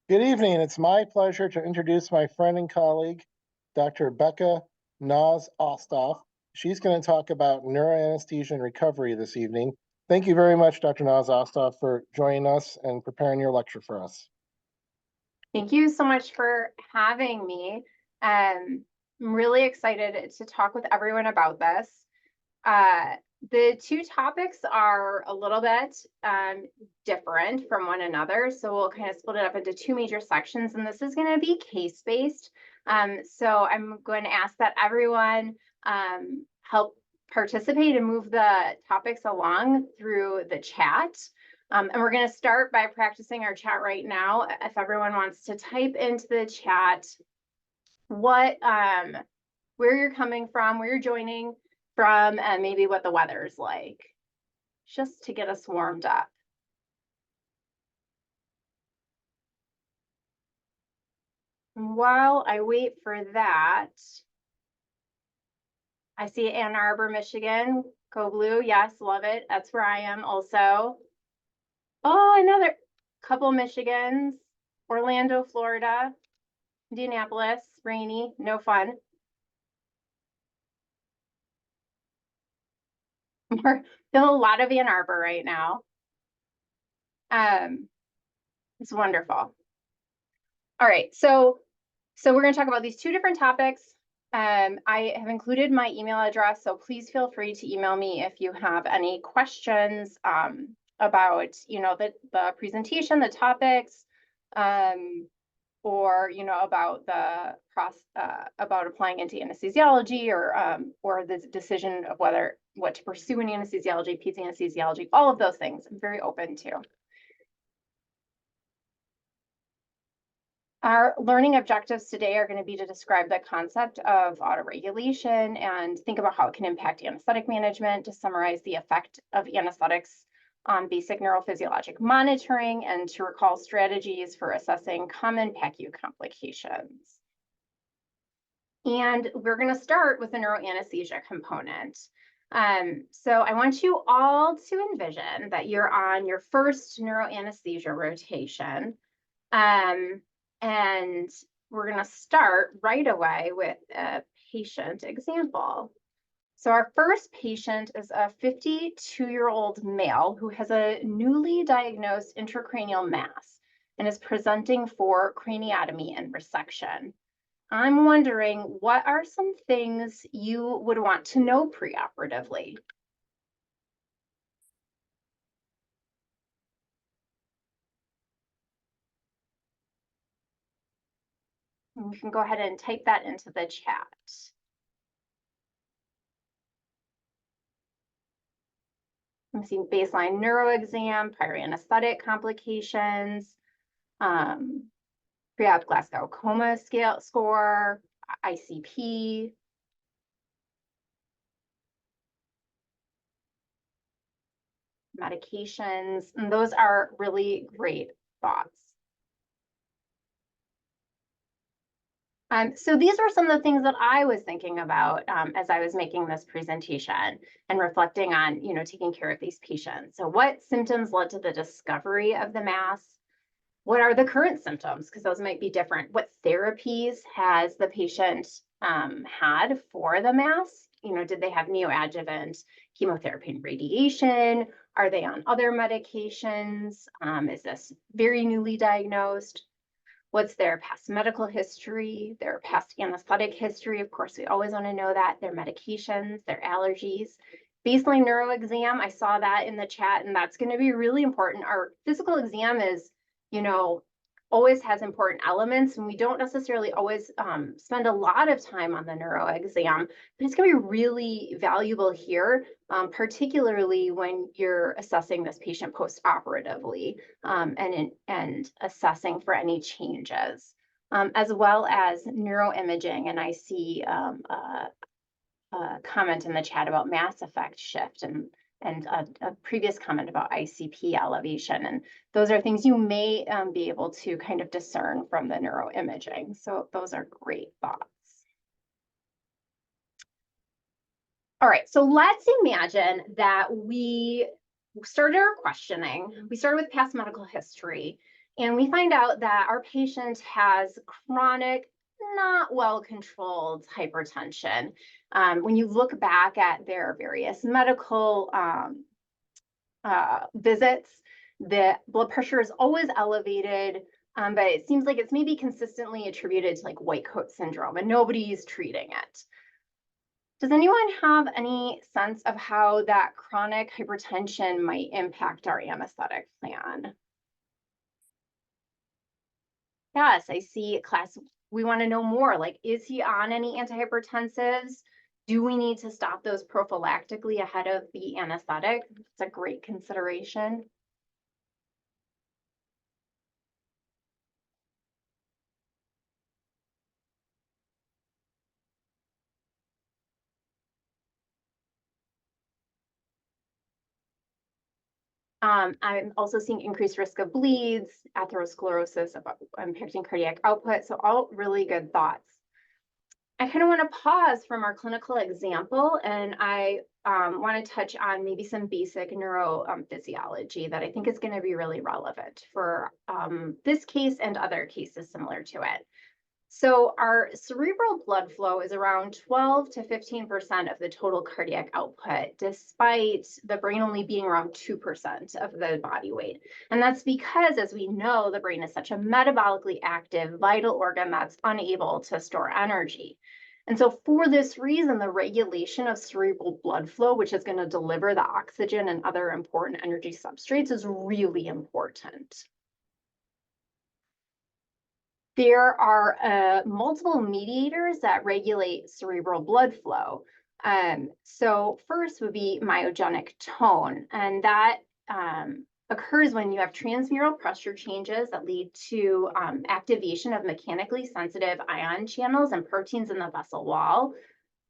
Good evening. It's my pleasure to introduce my friend and colleague, Dr. Becca Nause-Osthoff. She's going to talk about neuroanesthesia and recovery this evening. Thank you very much, Dr. Nause-Osthoff, for joining us and preparing your lecture for us. Thank you so much for having me. I'm really excited to talk with everyone about this. The two topics are a little bit different from one another, so we'll kind of split it up into two major sections, and this is going to be case-based. So I'm going to ask that everyone help participate and move the topics along through the chat. And we're going to start by practicing our chat right now. If everyone wants to type into the chat what, where you're coming from, where you're joining from, and maybe what the weather is like, just to get us warmed up. And while I wait for that, I see Ann Arbor, Michigan. Go Blue. Yes, love it. That's where I am also. Oh, another couple Michigans. Orlando, Florida. Indianapolis, rainy, no fun. We're feeling a lot of Ann Arbor right now. It's wonderful. All right, so we're going to talk about these two different topics. I have included my email address, so please feel free to email me if you have any questions about, the presentation, the topics, or about the about applying into anesthesiology, or the decision of what to pursue in anesthesiology, peds anesthesiology, all of those things. I'm very open to. Our learning objectives today are going to be to describe the concept of autoregulation and think about how it can impact anesthetic management, to summarize the effect of anesthetics on basic neurophysiologic monitoring, and to recall strategies for assessing common PACU complications. And we're going to start with the neuroanesthesia component. So I want you all to envision that you're on your first neuroanesthesia rotation. And we're going to start right away with a patient example. So our first patient is a 52-year-old male who has a newly diagnosed intracranial mass and is presenting for craniotomy and resection. I'm wondering, what are some things you would want to know preoperatively? You can go ahead and type that into the chat. I'm seeing baseline neuro exam, prior anesthetic complications, pre-op Glasgow coma scale score, ICP. Medications, and those are really great thoughts. So these are some of the things that I was thinking about as I was making this presentation and reflecting on, taking care of these patients. So what symptoms led to the discovery of the mass? What are the current symptoms? Because those might be different. What therapies has the patient had for the mass? Did they have neoadjuvant chemotherapy and radiation? Are they on other medications? Is this very newly diagnosed? What's their past medical history, their past anesthetic history? Of course, we always want to know that. Their medications, their allergies. Baseline neuro exam, I saw that in the chat, and that's going to be really important. Our physical exam is, always has important elements, and we don't necessarily always spend a lot of time on the neuro exam, but it's going to be really valuable here, particularly when you're assessing this patient post-operatively and assessing for any changes, as well as neuroimaging. And I see a comment in the chat about mass effect shift and a previous comment about ICP elevation. And those are things you may be able to kind of discern from the neuroimaging. So those are great thoughts. All right, so let's imagine that we started our questioning. We started with past medical history, And we find out that our patient has chronic, not well-controlled hypertension. When you look back at their various medical visits, the blood pressure is always elevated, but it seems like it's maybe consistently attributed to like white coat syndrome, and nobody's treating it. Does anyone have any sense of how that chronic hypertension might impact our anesthetic plan? Yes, I see class. We want to know more. Like, is he on any antihypertensives? Do we need to stop those prophylactically ahead of the anesthetic? It's a great consideration. I'm also seeing increased risk of bleeds, atherosclerosis, impacting cardiac output. So all really good thoughts. I kind of want to pause from our clinical example, and I want to touch on maybe some basic neurophysiology that I think is going to be really relevant for this case and other cases similar to it. So our cerebral blood flow is around 12 to 15% of the total cardiac output, despite the brain only being around 2% of the body weight. And that's because, as we know, the brain is such a metabolically active, vital organ that's unable to store energy. And so for this reason, the regulation of cerebral blood flow, which is going to deliver the oxygen and other important energy substrates, is really important. There are multiple mediators that regulate cerebral blood flow. So first would be myogenic tone, and that occurs when you have transmural pressure changes that lead to activation of mechanically sensitive ion channels and proteins in the vessel wall,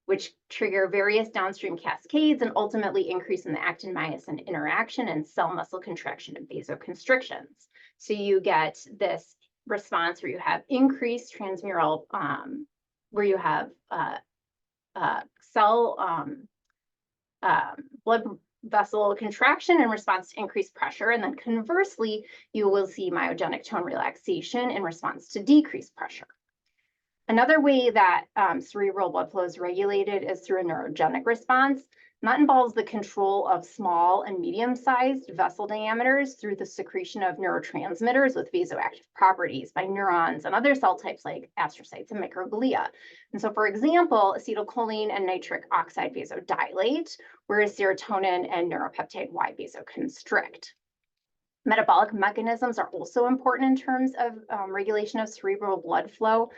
which trigger various downstream cascades and ultimately increase in the actin-myosin interaction and cell muscle contraction and vasoconstrictions. So you get this response where you have increased transmural, where you have cell blood vessel contraction in response to increased pressure. And then conversely, you will see myogenic tone relaxation in response to decreased pressure. Another way that cerebral blood flow is regulated is through a neurogenic response. And that involves the control of small and medium-sized vessel diameters through the secretion of neurotransmitters with vasoactive properties by neurons and other cell types like astrocytes and microglia. And so, for example, acetylcholine and nitric oxide vasodilate, whereas serotonin and neuropeptide Y vasoconstrict. Metabolic mechanisms are also important in terms of regulation of cerebral blood flow.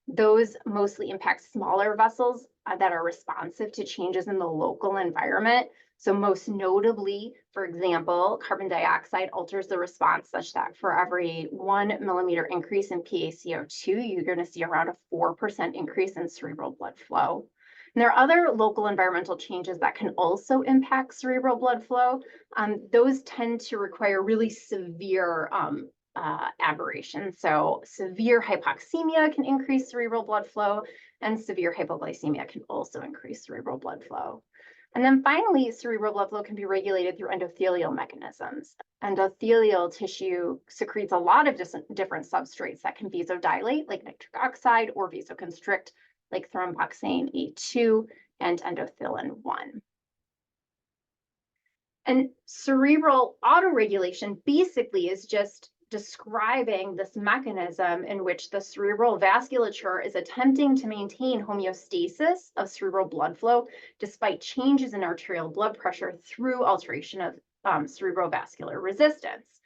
Those mostly impact smaller vessels that are responsive to changes in the local environment. So most notably, for example, carbon dioxide alters the response such that for every 1 millimeter increase in PaCO2, you're going to see around a 4% increase in cerebral blood flow. And there are other local environmental changes that can also impact cerebral blood flow. Those tend to require really severe aberrations. So severe hypoxemia can increase cerebral blood flow, and severe hypoglycemia can also increase cerebral blood flow. And then finally, cerebral blood flow can be regulated through endothelial mechanisms. Endothelial tissue secretes a lot of different substrates that can vasodilate, like nitric oxide, or vasoconstrict, like thromboxane A2 and endothelin 1. And cerebral autoregulation basically is just describing this mechanism in which the cerebral vasculature is attempting to maintain homeostasis of cerebral blood flow despite changes in arterial blood pressure through alteration of cerebrovascular resistance.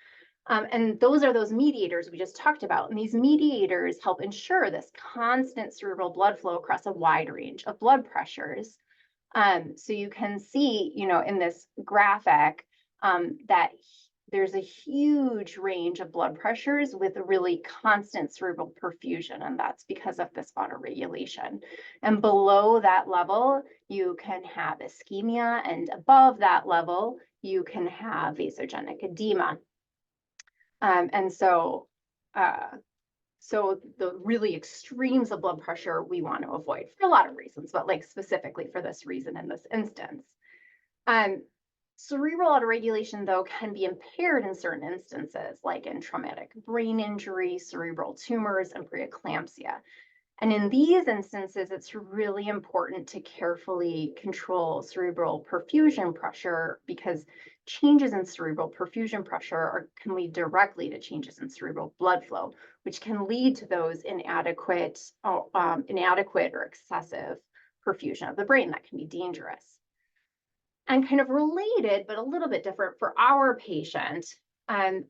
And those are those mediators we just talked about. And these mediators help ensure this constant cerebral blood flow across a wide range of blood pressures. So you can see, in this graphic that there's a huge range of blood pressures with a really constant cerebral perfusion, and that's because of this autoregulation. And below that level, you can have ischemia, and above that level, you can have vasogenic edema. And so the really extremes of blood pressure we want to avoid for a lot of reasons, but like specifically for this reason in this instance. Cerebral autoregulation, though, can be impaired in certain instances, like in traumatic brain injury, cerebral tumors, and preeclampsia. And in these instances, it's really important to carefully control cerebral perfusion pressure, because changes in cerebral perfusion pressure can lead directly to changes in cerebral blood flow, which can lead to those inadequate or excessive perfusion of the brain that can be dangerous. And kind of related, but a little bit different for our patient, in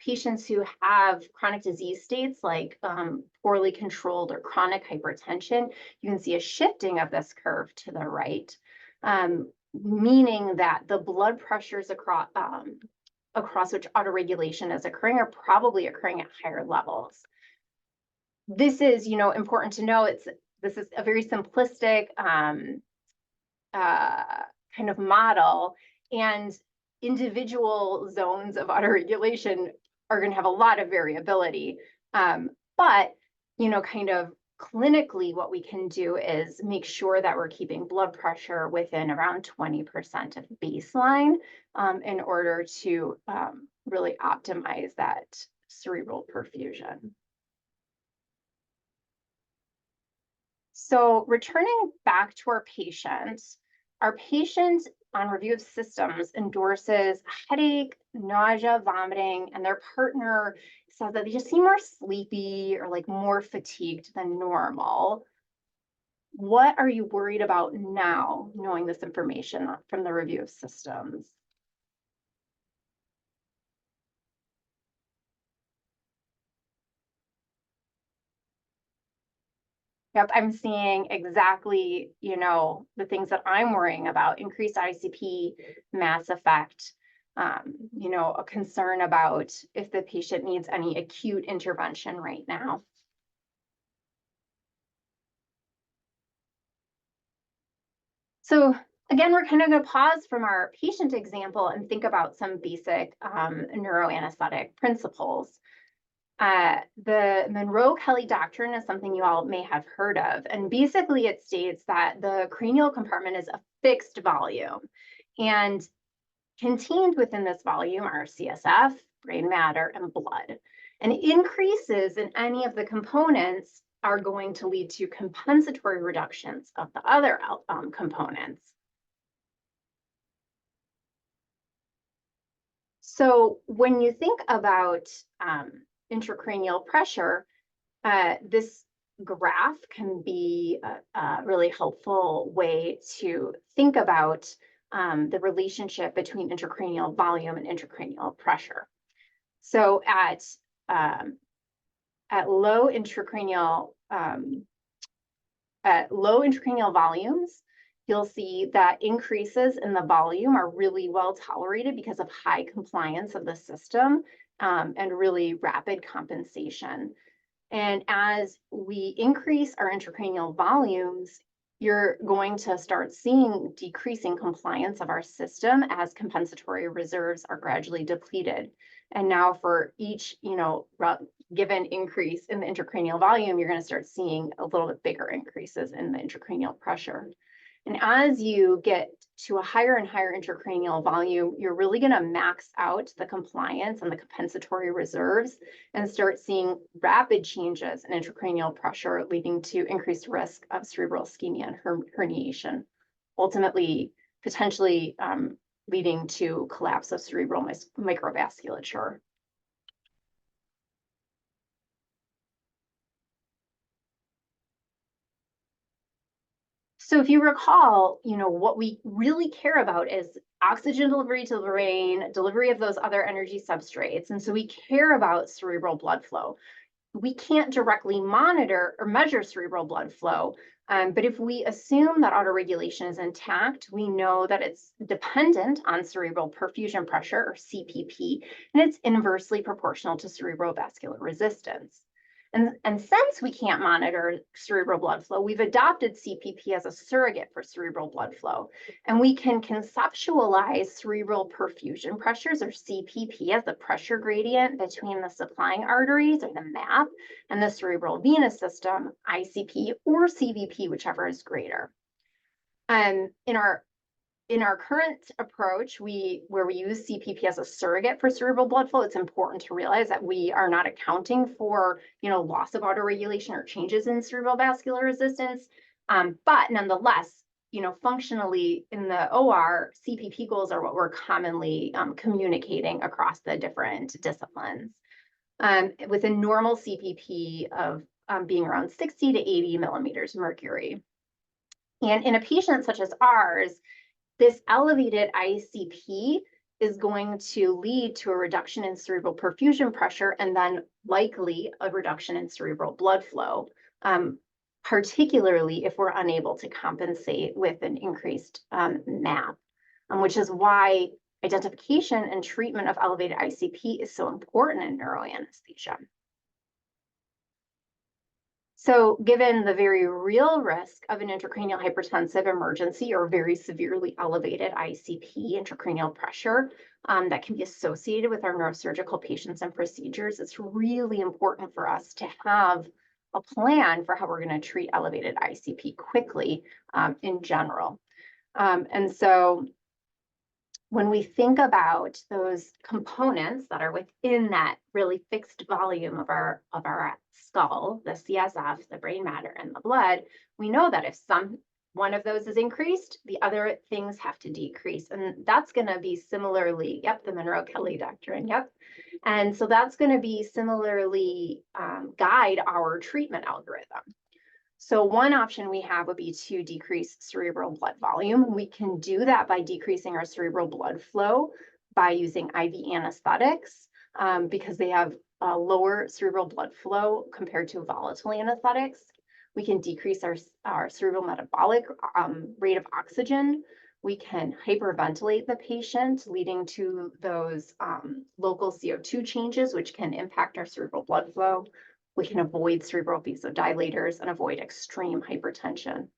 patients who have chronic disease states like poorly controlled or chronic hypertension, you can see a shifting of this curve to the right, meaning that the blood pressures across which autoregulation is occurring are probably occurring at higher levels. This is, important to know. This is a very simplistic kind of model, and individual zones of autoregulation are going to have a lot of variability. But, kind of clinically, what we can do is make sure that we're keeping blood pressure within around 20% of baseline in order to really optimize that cerebral perfusion. So returning back to our patient on review of systems endorses headache, nausea, vomiting, and their partner says that they just seem more sleepy or like more fatigued than normal. What are you worried about now, knowing this information from the review of systems? Yep, I'm seeing exactly, the things that I'm worrying about: increased ICP, mass effect, a concern about if the patient needs any acute intervention right now. So again, we're kind of going to pause from our patient example and think about some basic neuroanesthetic principles. The Monro-Kellie doctrine is something you all may have heard of. And basically it states that the cranial compartment is a fixed volume, and contained within this volume are CSF, brain matter, and blood. And increases in any of the components are going to lead to compensatory reductions of the other components. So when you think about intracranial pressure, this graph can be a really helpful way to think about the relationship between intracranial volume and intracranial pressure. So at low intracranial volumes, you'll see that increases in the volume are really well tolerated because of high compliance of the system and really rapid compensation. And as we increase our intracranial volumes, you're going to start seeing decreasing compliance of our system as compensatory reserves are gradually depleted. And now for each, given increase in the intracranial volume, you're going to start seeing a little bit bigger increases in the intracranial pressure. And as you get to a higher and higher intracranial volume, you're really going to max out the compliance and the compensatory reserves and start seeing rapid changes in intracranial pressure, leading to increased risk of cerebral ischemia and herniation, ultimately potentially leading to collapse of cerebral microvasculature. So if you recall, what we really care about is oxygen delivery to the brain, delivery of those other energy substrates. And so we care about cerebral blood flow. We can't directly monitor or measure cerebral blood flow, but if we assume that autoregulation is intact, we know that it's dependent on cerebral perfusion pressure, or CPP, and it's inversely proportional to cerebrovascular resistance. And since we can't monitor cerebral blood flow, we've adopted CPP as a surrogate for cerebral blood flow. And we can conceptualize cerebral perfusion pressures, or CPP, as the pressure gradient between the supplying arteries, or the MAP, and the cerebral venous system, ICP, or CVP, whichever is greater. In our in our current approach, where we use CPP as a surrogate for cerebral blood flow, it's important to realize that we are not accounting for, loss of autoregulation or changes in cerebral vascular resistance. But nonetheless, functionally in the OR, CPP goals are what we're commonly communicating across the different disciplines. With a normal CPP of being around 60 to 80 millimeters mercury. And in a patient such as ours, this elevated ICP is going to lead to a reduction in cerebral perfusion pressure and then likely a reduction in cerebral blood flow, particularly if we're unable to compensate with an increased MAP, which is why identification and treatment of elevated ICP is so important in neuroanesthesia. So given the very real risk of an intracranial hypertensive emergency or very severely elevated ICP, intracranial pressure, that can be associated with our neurosurgical patients and procedures, it's really important for us to have a plan for how we're going to treat elevated ICP quickly in general. And so when we think about those components that are within that really fixed volume of our skull, the CSF, the brain matter, and the blood, we know that if one of those is increased, the other things have to decrease. And that's going to be similarly, the Monro-Kellie doctrine, And so that's going to be similarly guide our treatment algorithm. So one option we have would be to decrease cerebral blood volume. We can do that by decreasing our cerebral blood flow by using IV anesthetics because they have a lower cerebral blood flow compared to volatile anesthetics. We can decrease our cerebral metabolic rate of oxygen. We can hyperventilate the patient, leading to those local CO2 changes, which can impact our cerebral blood flow. We can avoid cerebral vasodilators and avoid extreme hypertension.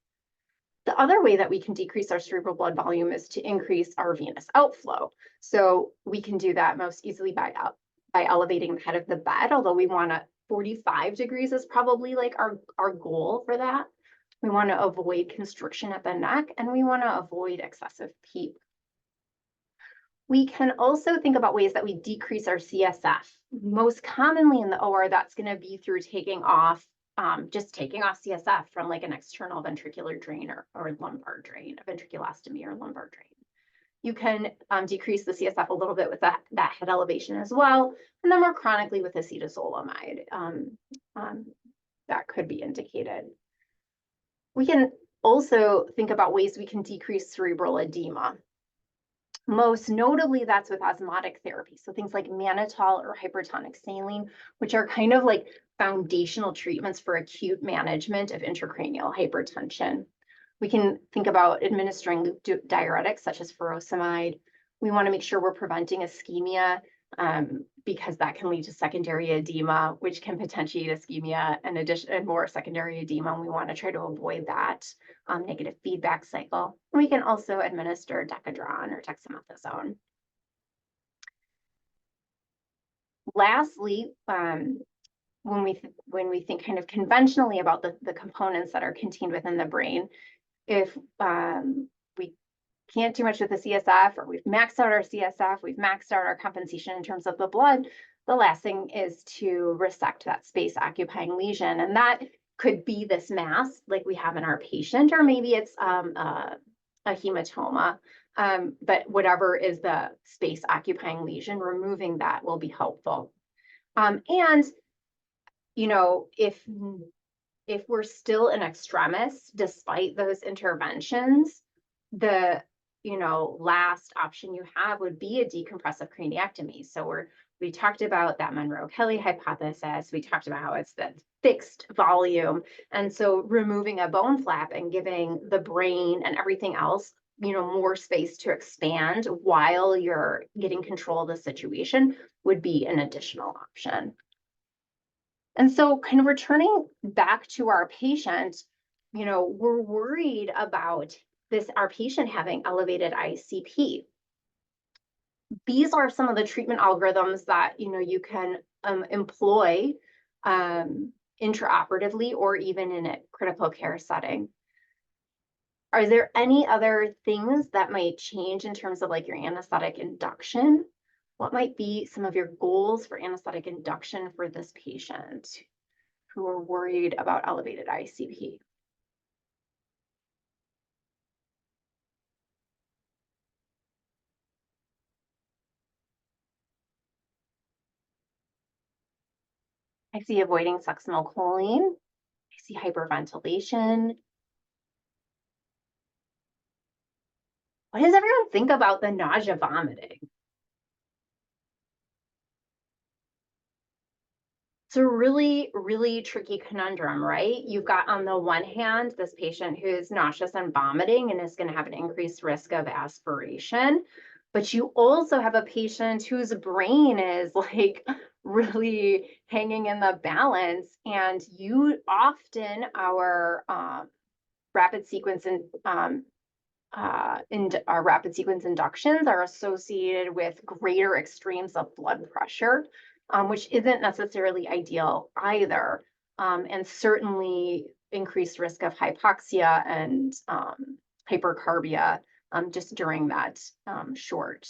The other way that we can decrease our cerebral blood volume is to increase our venous outflow. So we can do that most easily by elevating the head of the bed, although we want to 45 degrees is probably like our goal for that. We want to avoid constriction at the neck, and we want to avoid excessive PEEP. We can also think about ways that we decrease our CSF. Most commonly in the OR, that's going to be through just taking off CSF from like an external ventricular drain or lumbar drain, a ventriculostomy or lumbar drain. You can decrease the CSF a little bit with that head elevation as well, and then more chronically with acetazolamide. That could be indicated. We can also think about ways we can decrease cerebral edema. Most notably, that's with osmotic therapy. So things like mannitol or hypertonic saline, which are kind of like foundational treatments for acute management of intracranial hypertension. We can think about administering loop diuretics such as furosemide. We want to make sure we're preventing ischemia because that can lead to secondary edema, which can potentiate ischemia and more secondary edema. And we want to try to avoid that negative feedback cycle. We can also administer decadron or dexamethasone. Lastly, when we think kind of conventionally about the components that are contained within the brain, if we can't do much with the CSF, or we've maxed out our CSF, we've maxed out our compensation in terms of the blood, the last thing is to resect that space occupying lesion. And that could be this mass like we have in our patient, or maybe it's a hematoma. But whatever is the space occupying lesion, removing that will be helpful. And, if we're still in extremis, despite those interventions, the last option you have would be a decompressive craniectomy. So we talked about that Monro-Kellie hypothesis. We talked about how it's the fixed volume. And so removing a bone flap and giving the brain and everything else, more space to expand while you're getting control of the situation would be an additional option. And so kind of returning back to our patient, we're worried about our patient having elevated ICP. These are some of the treatment algorithms that you can employ intraoperatively or even in a critical care setting. Are there any other things that might change in terms of like your anesthetic induction? What might be some of your goals for anesthetic induction for this patient who are worried about elevated ICP? I see avoiding succinylcholine. I see hyperventilation. What does everyone think about the nausea vomiting? It's a really, really tricky conundrum, right? You've got on the one hand, this patient who's nauseous and vomiting and is going to have an increased risk of aspiration. But you also have a patient whose brain is like really hanging in the balance. And you often, our rapid sequence and our rapid sequence inductions are associated with greater extremes of blood pressure, which isn't necessarily ideal either, and certainly increased risk of hypoxia and hypercarbia just during that short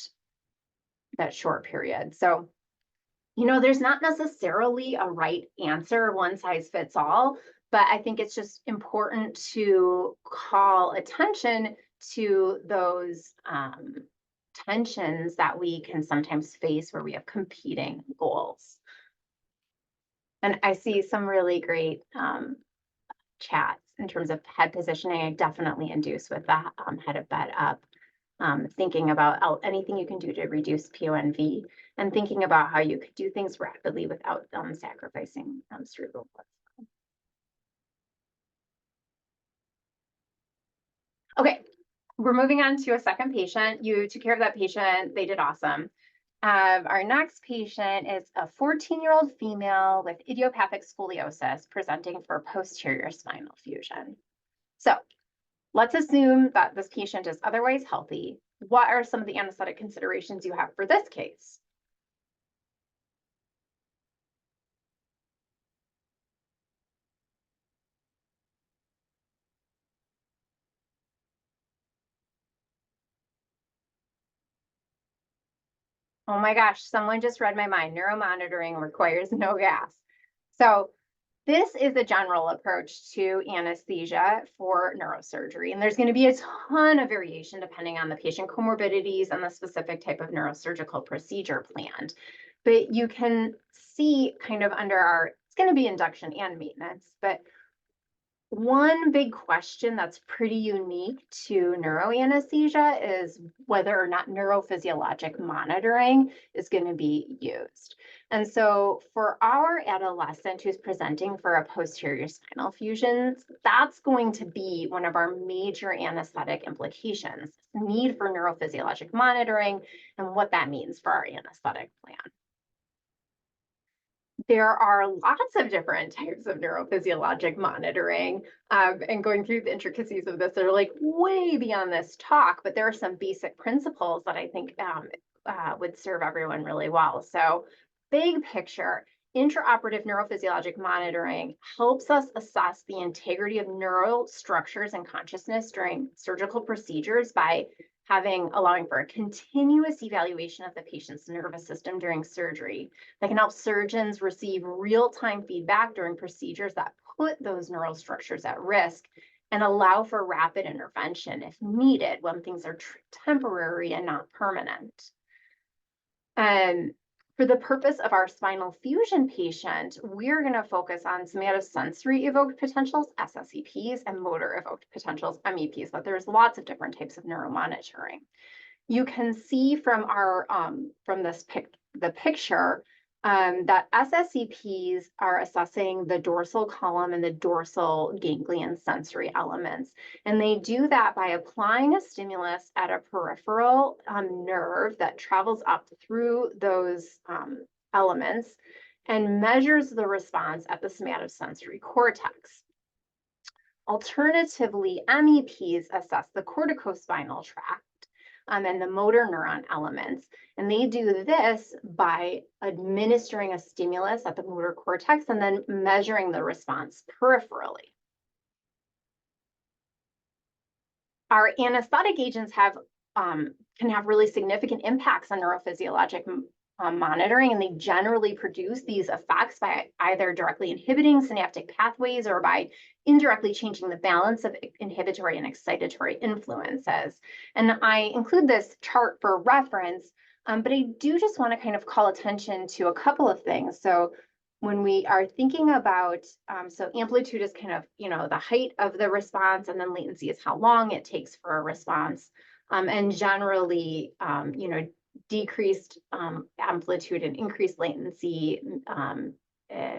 period. So, you know, there's not necessarily a right answer, one size fits all, but I think it's just important to call attention to those tensions that we can sometimes face where we have competing goals. And I see some really great chats in terms of head positioning. I definitely induce with that head of bed up, thinking about anything you can do to reduce PONV and thinking about how you could do things rapidly without sacrificing cerebral blood. Okay, we're moving on to a second patient. You took care of that patient. They did awesome. Our next patient is a 14-year-old female with idiopathic scoliosis presenting for posterior spinal fusion. So let's assume that this patient is otherwise healthy. What are some of the anesthetic considerations you have for this case? Oh my gosh, someone just read my mind. Neuromonitoring requires no gas. So this is a general approach to anesthesia for neurosurgery. And there's going to be a ton of variation depending on the patient comorbidities and the specific type of neurosurgical procedure planned. But you can see kind of under our, it's going to be induction and maintenance, but one big question that's pretty unique to neuroanesthesia is whether or not neurophysiologic monitoring is going to be used. And so for our adolescent who's presenting for a posterior spinal fusion, that's going to be one of our major anesthetic implications, need for neurophysiologic monitoring and what that means for our anesthetic plan. There are lots of different types of neurophysiologic monitoring, and going through the intricacies of this are like way beyond this talk, but there are some basic principles that I think would serve everyone really well. So big picture, intraoperative neurophysiologic monitoring helps us assess the integrity of neural structures and consciousness during surgical procedures by allowing for a continuous evaluation of the patient's nervous system during surgery. That can help surgeons receive real-time feedback during procedures that put those neural structures at risk and allow for rapid intervention if needed when things are temporary and not permanent. For the purpose of our spinal fusion patient, we're going to focus on somatosensory evoked potentials, SSEPs, and motor evoked potentials, MEPs, but there's lots of different types of neuromonitoring. You can see from our the picture that SSEPs are assessing the dorsal column and the dorsal ganglion sensory elements. And they do that by applying a stimulus at a peripheral nerve that travels up through those elements and measures the response at the somatosensory cortex. Alternatively, MEPs assess the corticospinal tract and the motor neuron elements. And they do this by administering a stimulus at the motor cortex and then measuring the response peripherally. Our anesthetic agents can have really significant impacts on neurophysiologic monitoring, and they generally produce these effects by either directly inhibiting synaptic pathways or by indirectly changing the balance of inhibitory and excitatory influences. And I include this chart for reference, but I do just want to kind of call attention to a couple of things. So when we are thinking about, so amplitude is kind of, the height of the response, and then latency is how long it takes for a response. And generally, decreased amplitude and increased latency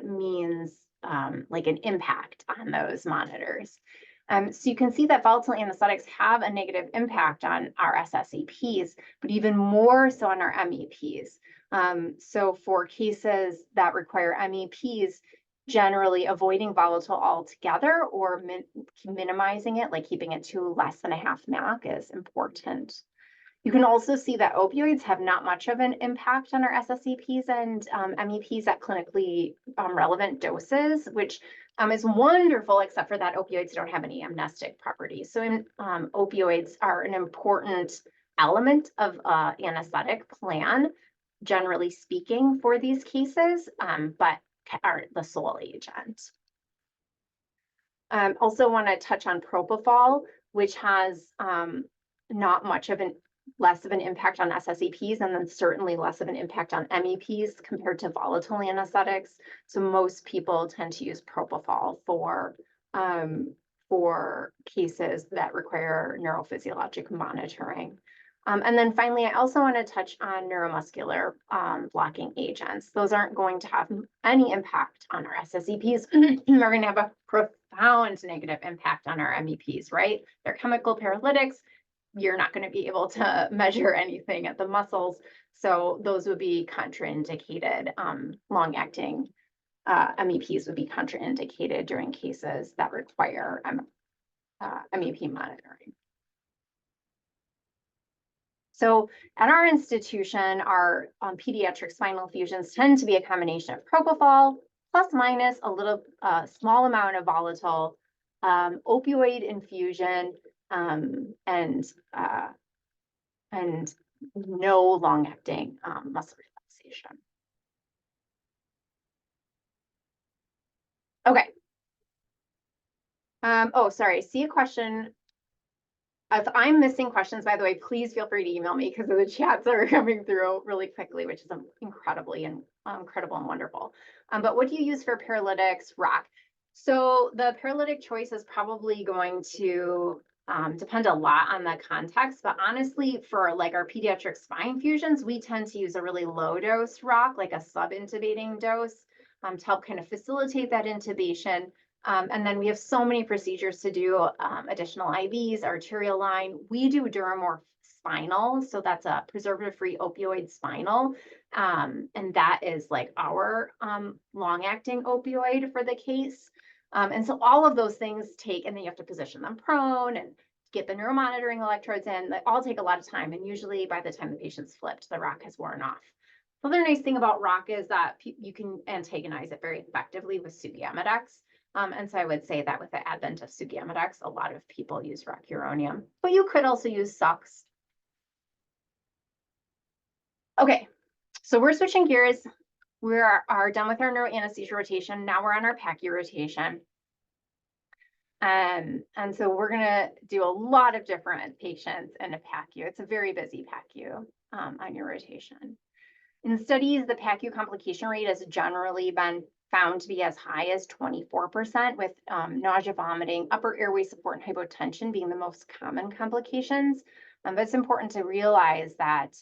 means like an impact on those monitors. So you can see that volatile anesthetics have a negative impact on our SSEPs, but even more so on our MEPs. So for cases that require MEPs, generally avoiding volatile altogether or minimizing it, like keeping it to less than a half MAC, is important. You can also see that opioids have not much of an impact on our SSEPs and MEPs at clinically relevant doses, which is wonderful, except for that opioids don't have any amnestic properties. So opioids are an important element of anesthetic plan, generally speaking, for these cases, but aren't the sole agent. Also want to touch on propofol, which has not much of less of an impact on SSEPs, and then certainly less of an impact on MEPs compared to volatile anesthetics. So most people tend to use propofol for cases that require neurophysiologic monitoring. And then finally, I also want to touch on neuromuscular blocking agents. Those aren't going to have any impact on our SSEPs. They're going to have a profound negative impact on our MEPs, right? They're chemical paralytics. You're not going to be able to measure anything at the muscles. So those would be contraindicated. Long-acting MEPs would be contraindicated during cases that require MEP monitoring. So at our institution, our pediatric spinal fusions tend to be a combination of propofol plus minus a little small amount of volatile, opioid infusion, and no long-acting muscle relaxation. Okay. Oh, sorry. I see a question. If I'm missing questions, by the way, please feel free to email me because the chats are coming through really quickly, which is incredibly and incredible and wonderful. But what do you use for paralytics? ROC. So the paralytic choice is probably going to depend a lot on the context, but honestly, for like our pediatric spine fusions, we tend to use a really low dose ROC, like a sub-intubating dose, to help kind of facilitate that intubation. And then we have so many procedures to do, additional IVs, arterial line. We do Duramorph spinal, so that's a preservative-free opioid spinal. And that is like our long-acting opioid for the case. And so all of those things take, and then you have to position them prone and get the neuromonitoring electrodes in. They all take a lot of time. And usually by the time the patient's flipped, the ROC has worn off. The other nice thing about ROC is that you can antagonize it very effectively with Sugammadex. And so I would say that with the advent of Sugammadex, a lot of people use rocuronium, but you could also use Sux. Okay, so we're switching gears. We are done with our neuroanesthesia rotation. Now we're on our PACU rotation. And so we're going to do a lot of different patients in a PACU. It's a very busy PACU on your rotation. In studies, the PACU complication rate has generally been found to be as high as 24%, with nausea, vomiting, upper airway support, and hypotension being the most common complications. But it's important to realize that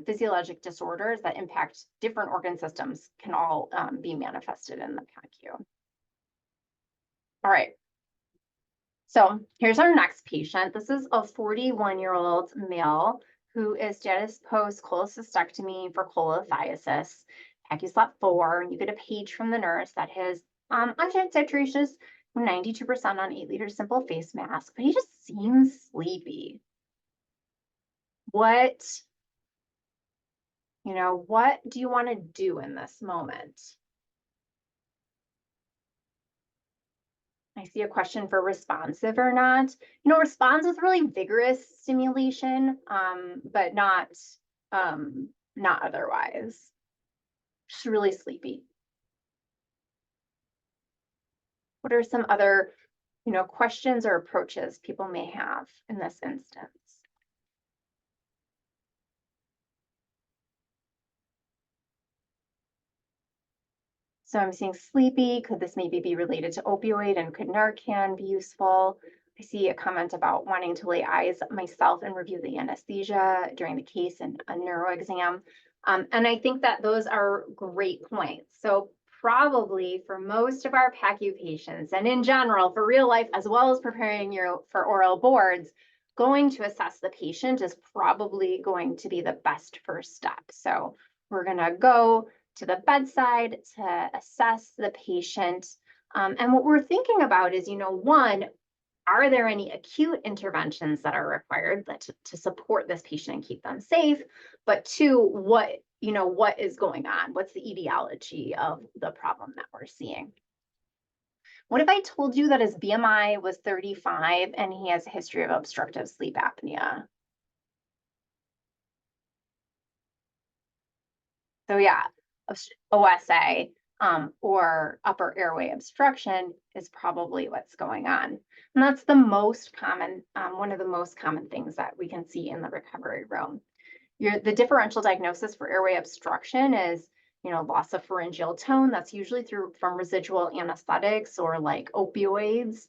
physiologic disorders that impact different organ systems can all be manifested in the PACU. All right. So here's our next patient. This is a 41-year-old male who is status post cholecystectomy for cholelithiasis, PACU slot 4. You get a page from the nurse that his oxygen saturation is 92% on 8 liters simple face mask, but he just seems sleepy. What do you want to do in this moment? I see a question for responsive or not. Responds with really vigorous stimulation, but not otherwise. Just really sleepy. What are some other, questions or approaches people may have in this instance? So I'm seeing sleepy. Could this maybe be related to opioid, and could Narcan be useful? I see a comment about wanting to lay eyes myself and review the anesthesia during the case and a neuro exam. And I think that those are great points. So probably for most of our PACU patients, and in general for real life, as well as preparing you for oral boards, going to assess the patient is probably going to be the best first step. So we're going to go to the bedside to assess the patient. And what we're thinking about is, one, are there any acute interventions that are required to support this patient and keep them safe? But two, what is going on? What's the etiology of the problem that we're seeing? What if I told you that his BMI was 35 and he has a history of obstructive sleep apnea? So yeah, OSA or upper airway obstruction is probably what's going on. And that's the most common, one of the most common things that we can see in the recovery room. The differential diagnosis for airway obstruction is, loss of pharyngeal tone. That's usually from residual anesthetics or like opioids,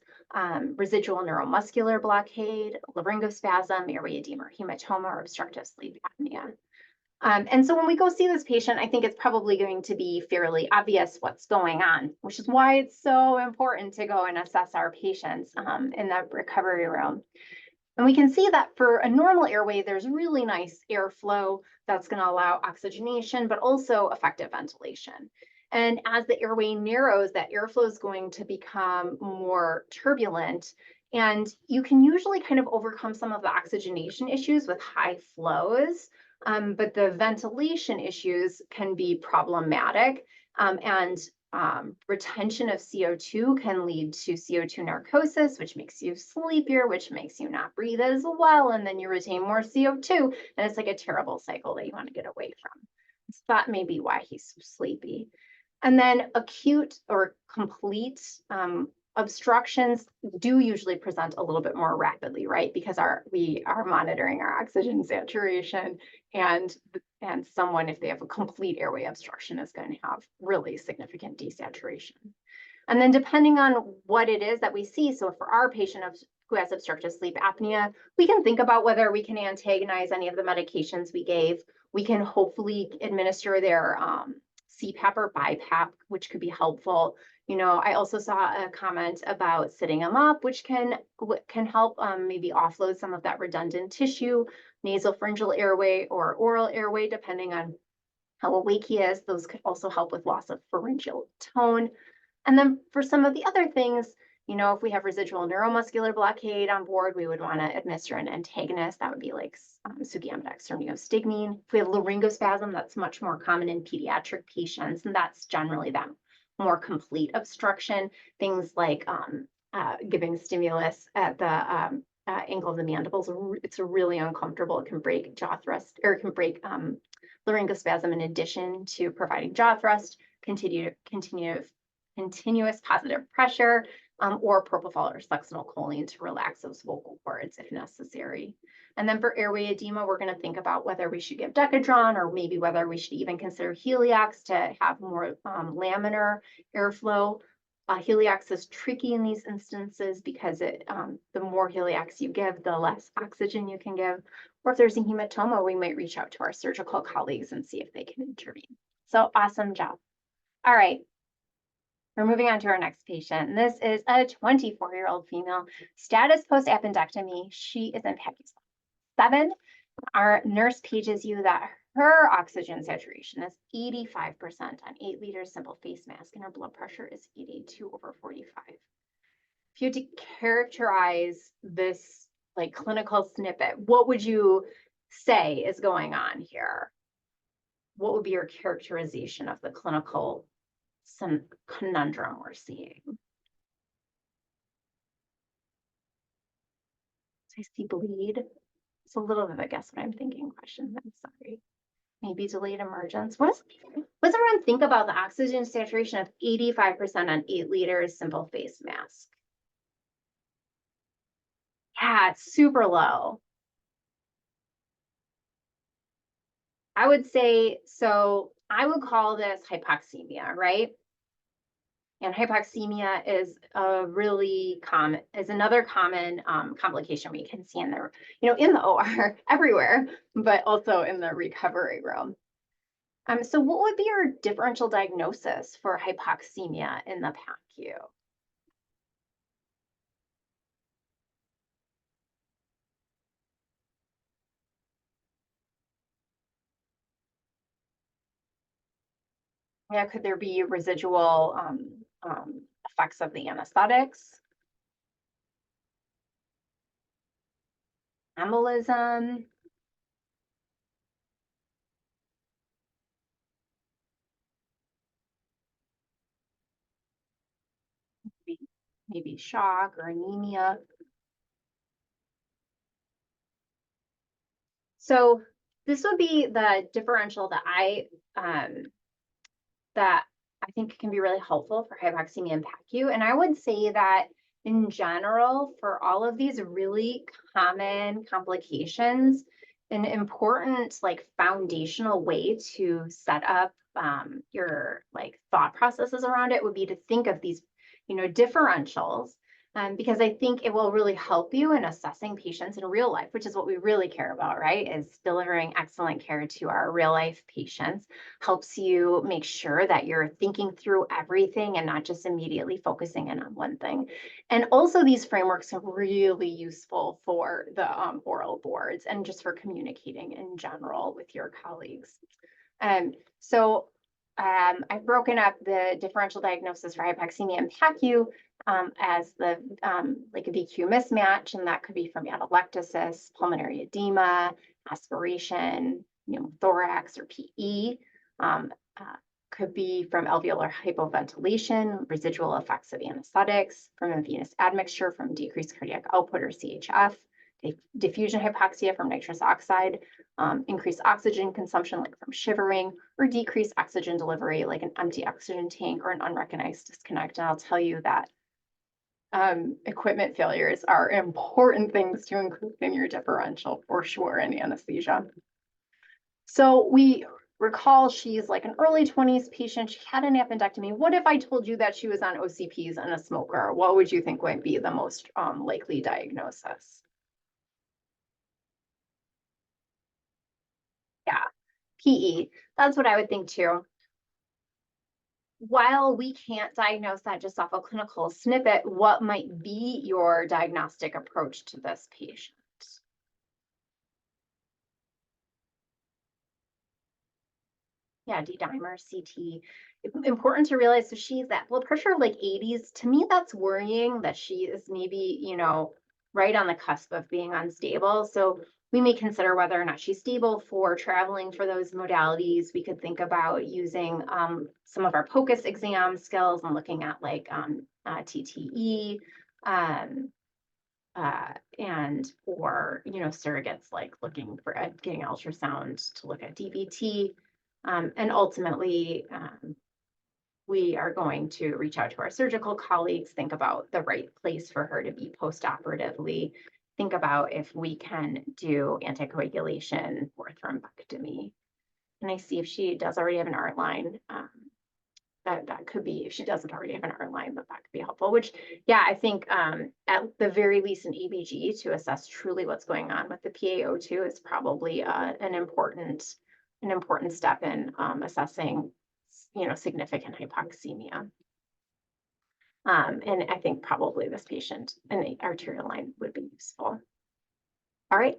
residual neuromuscular blockade, laryngospasm, airway edema, hematoma, or obstructive sleep apnea. And so when we go see this patient, I think it's probably going to be fairly obvious what's going on, which is why it's so important to go and assess our patients in the recovery room. And we can see that for a normal airway, there's really nice airflow that's going to allow oxygenation, but also effective ventilation. And as the airway narrows, that airflow is going to become more turbulent. And you can usually kind of overcome some of the oxygenation issues with high flows. But the ventilation issues can be problematic, and retention of CO2 can lead to CO2 narcosis, which makes you sleepier, which makes you not breathe as well, and then you retain more CO2, and it's like a terrible cycle that you want to get away from. So that may be why he's so sleepy. And then acute or complete obstructions do usually present a little bit more rapidly, right? Because we are monitoring our oxygen saturation, and someone, if they have a complete airway obstruction, is going to have really significant desaturation. And then depending on what it is that we see, so for our patient who has obstructive sleep apnea, we can think about whether we can antagonize any of the medications we gave. We can hopefully administer their CPAP or BiPAP, which could be helpful. I also saw a comment about sitting them up, which can help maybe offload some of that redundant tissue, nasopharyngeal airway or oral airway, depending on how awake he is. Those could also help with loss of pharyngeal tone. And then for some of the other things, if we have residual neuromuscular blockade on board, we would want to administer an antagonist. That would be like sugammadex or neostigmine. If we have laryngospasm, that's much more common in pediatric patients, and that's generally that more complete obstruction. Things like giving stimulus at the angle of the mandibles. It's really uncomfortable. It can break jaw thrust, or it can break laryngospasm in addition to providing jaw thrust, continuous positive pressure, or propofol or succinylcholine to relax those vocal cords if necessary. And then for airway edema, we're going to think about whether we should give Decadron, or maybe whether we should even consider Heliox to have more laminar airflow. Heliox is tricky in these instances because the more Heliox you give, the less oxygen you can give. Or if there's a hematoma, we might reach out to our surgical colleagues and see if they can intervene. So awesome job. All right. We're moving on to our next patient. This is a 24-year-old female, status post-appendectomy. She is in PACU 7. Our nurse pages you that her oxygen saturation is 85% on 8 liters simple face mask, and her blood pressure is 82/45. If you had to characterize this like clinical snippet, what would you say is going on here? What would be your characterization of the clinical conundrum we're seeing? I see bleed. It's a little bit of a guess what I'm thinking question. I'm sorry. Maybe delayed emergence. What does everyone think about the oxygen saturation of 85% on 8 liters simple face mask? Yeah, it's super low. I would say, so I would call this hypoxemia, right? And hypoxemia is another common complication we can see in the, in the OR everywhere, but also in the recovery room. So what would be your differential diagnosis for hypoxemia in the PACU? Yeah, could there be residual effects of the anesthetics? Embolism? Maybe shock or anemia. So this would be the differential that I think can be really helpful for hypoxemia and PACU. And I would say that in general, for all of these really common complications, an important foundational way to set up your thought processes around it would be to think of these, differentials. Because I think it will really help you in assessing patients in real life, which is what we really care about, right? Is delivering excellent care to our real life patients. Helps you make sure that you're thinking through everything and not just immediately focusing in on one thing. And also these frameworks are really useful for the oral boards and just for communicating in general with your colleagues. So I've broken up the differential diagnosis for hypoxemia and PACU as the like a VQ mismatch, and that could be from atelectasis, pulmonary edema, aspiration, pneumothorax, or PE. Could be from alveolar hypoventilation, residual effects of anesthetics, from a venous admixture, from decreased cardiac output or CHF, diffusion hypoxia from nitrous oxide, increased oxygen consumption like from shivering, or decreased oxygen delivery like an empty oxygen tank or an unrecognized disconnect. And I'll tell you that equipment failures are important things to include in your differential for sure in anesthesia. So we recall she's like an early 20s patient. She had an appendectomy. What if I told you that she was on OCPs and a smoker? What would you think would be the most likely diagnosis? Yeah, PE. That's what I would think too. While we can't diagnose that just off a clinical snippet, what might be your diagnostic approach to this patient? Yeah, D-dimer, CT. Important to realize, so she's at blood pressure of like 80s. To me, that's worrying that she is maybe, right on the cusp of being unstable. So we may consider whether or not she's stable for traveling for those modalities. We could think about using some of our POCUS exam skills and looking at TTE and or surrogates, like looking for getting ultrasound to look at DVT. And ultimately, we are going to reach out to our surgical colleagues, think about the right place for her to be post-operatively, think about if we can do anticoagulation or thrombectomy. And I see if she does already have an art line, that could be, if she doesn't already have an art line, that could be helpful, which, yeah, I think at the very least an EBG to assess truly what's going on with the PaO2 is probably an important step in assessing, significant hypoxemia. And I think probably this patient, an arterial line would be useful. All right.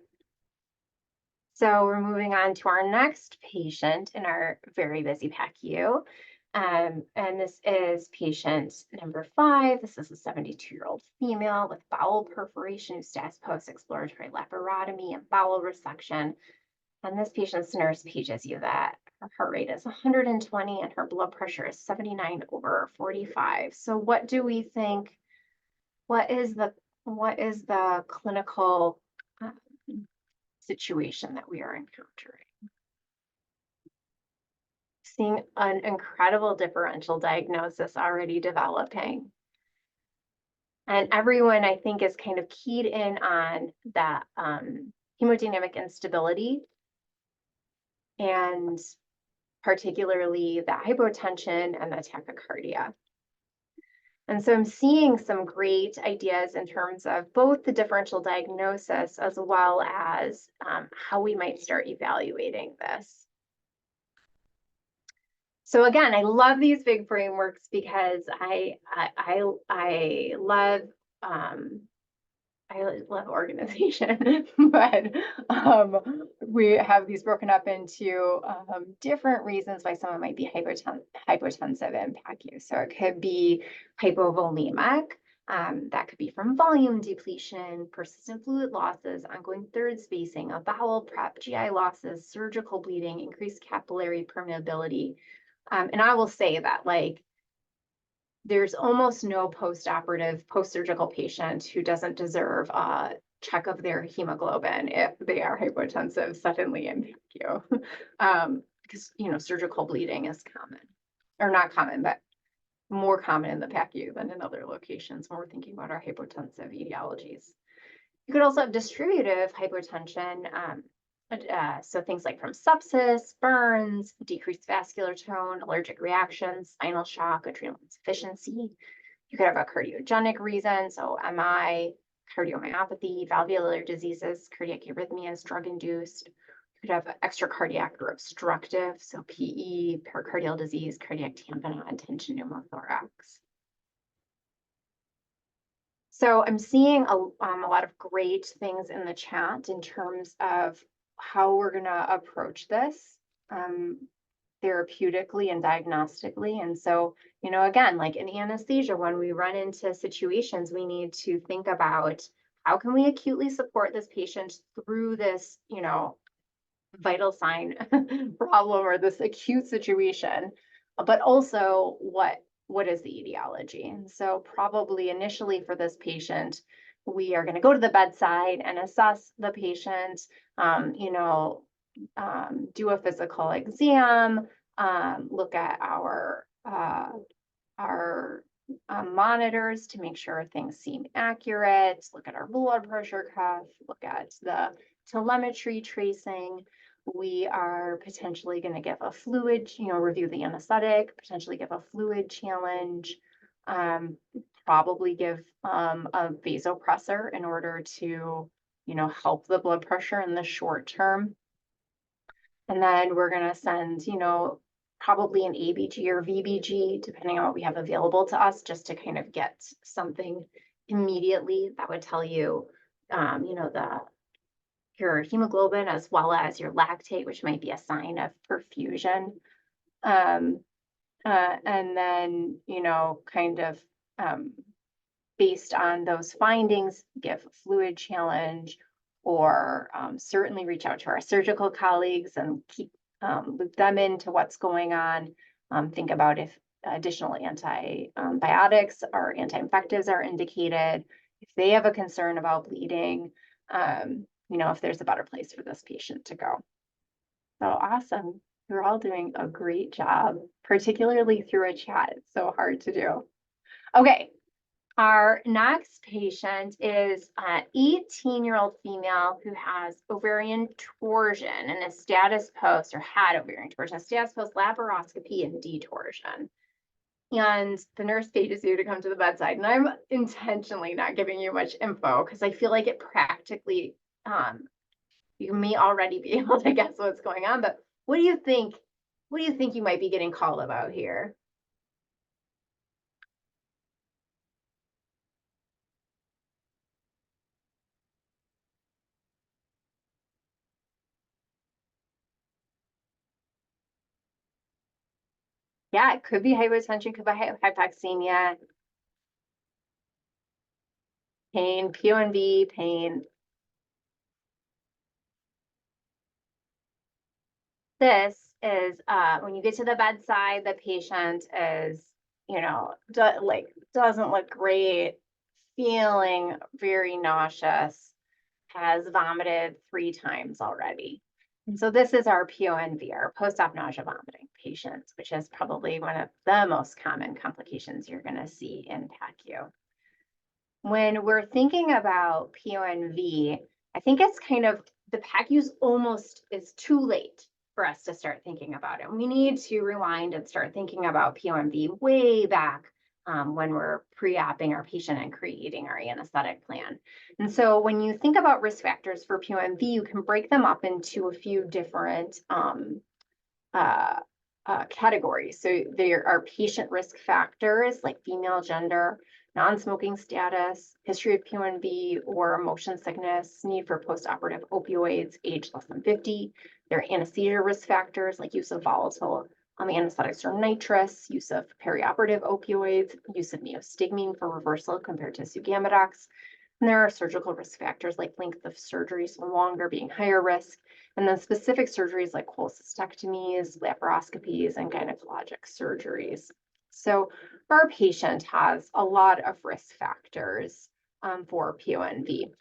So we're moving on to our next patient in our very busy PACU. And this is patient number 5. This is a 72-year-old female with bowel perforation who status post-exploratory laparotomy and bowel resection. And this patient's nurse pages you that her heart rate is 120 and her blood pressure is 79/45. So what do we think? What is the clinical situation that we are encountering. Seeing an incredible differential diagnosis already developing. And everyone, I think, is kind of keyed in on that hemodynamic instability, and particularly the hypotension and the tachycardia. And so I'm seeing some great ideas in terms of both the differential diagnosis as well as how we might start evaluating this. So again, I love these big frameworks because I love organization, but we have these broken up into different reasons why someone might be hypotensive in PACU. So it could be hypovolemic. That could be from volume depletion, persistent fluid losses, ongoing third spacing, a bowel prep, GI losses, surgical bleeding, increased capillary permeability. And I will say that, like, there's almost no post-operative, post-surgical patient who doesn't deserve a check of their hemoglobin if they are hypotensive suddenly in PACU. Because, you know, surgical bleeding is common, or not common, but more common in the PACU than in other locations when we're thinking about our hypotensive etiologies. You could also have distributive hypotension. So things like from sepsis, burns, decreased vascular tone, allergic reactions, spinal shock, adrenal insufficiency. You could have a cardiogenic reason, so MI, cardiomyopathy, valvular diseases, cardiac arrhythmias, drug-induced. You could have extracardiac or obstructive, so PE, pericardial disease, cardiac tamponade, tension pneumothorax. So I'm seeing a lot of great things in the chat in terms of how we're going to approach this therapeutically and diagnostically. And so, you know, again, like in anesthesia, when we run into situations, we need to think about how can we acutely support this patient through this, you know, vital sign problem or this acute situation, but also what is the etiology? And so probably initially for this patient, we are going to go to the bedside and assess the patient, you know, do a physical exam, look at our monitors to make sure things seem accurate, look at our blood pressure cuff, look at the telemetry tracing. We are potentially going to give a fluid, you know, review the anesthetic, potentially give a fluid challenge, probably give a vasopressor in order to, you know, help the blood pressure in the short term. And then we're going to send, you know, probably an ABG or VBG, depending on what we have available to us, just to kind of get something immediately that would tell you, you know, your hemoglobin as well as your lactate, which might be a sign of perfusion. And then, you know, kind of based on those findings, give a fluid challenge, or certainly reach out to our surgical colleagues and keep loop them into what's going on. Think about if additional antibiotics or anti-infectives are indicated, if they have a concern about bleeding, you know, if there's a better place for this patient to go. So awesome. You're all doing a great job, particularly through a chat. It's so hard to do. Okay. Our next patient is an 18-year-old female who has ovarian torsion and a status post, or had ovarian torsion, a status post laparoscopy and detorsion. And the nurse pages you to come to the bedside. And I'm intentionally not giving you much info because I feel like it practically, you may already be able to guess what's going on. But what do you think? What do you think you might be getting called about here? Yeah, it could be hypotension, could be hypoxemia, pain, PONV, pain. This is when you get to the bedside, the patient is, you know, doesn't look great, feeling very nauseous, has vomited 3 times already. And so this is our PONV, our post-op nausea vomiting patients, which is probably one of the most common complications you're going to see in PACU. When we're thinking about PONV, I think it's kind of, the PACU's almost is too late for us to start thinking about it. We need to rewind and start thinking about PONV way back when we're pre-opping our patient and creating our anesthetic plan. And so when you think about risk factors for PONV, you can break them up into a few different categories. So there are patient risk factors like female gender, non-smoking status, history of PONV or motion sickness, need for post-operative opioids, age less than 50. There are anesthesia risk factors like use of volatile anesthetics or nitrous, use of perioperative opioids, use of neostigmine for reversal compared to sugammadex. And there are surgical risk factors like length of surgery, so longer being higher risk, and then specific surgeries like cholecystectomies, laparoscopies, and gynecologic surgeries. So our patient has a lot of risk factors for PONV.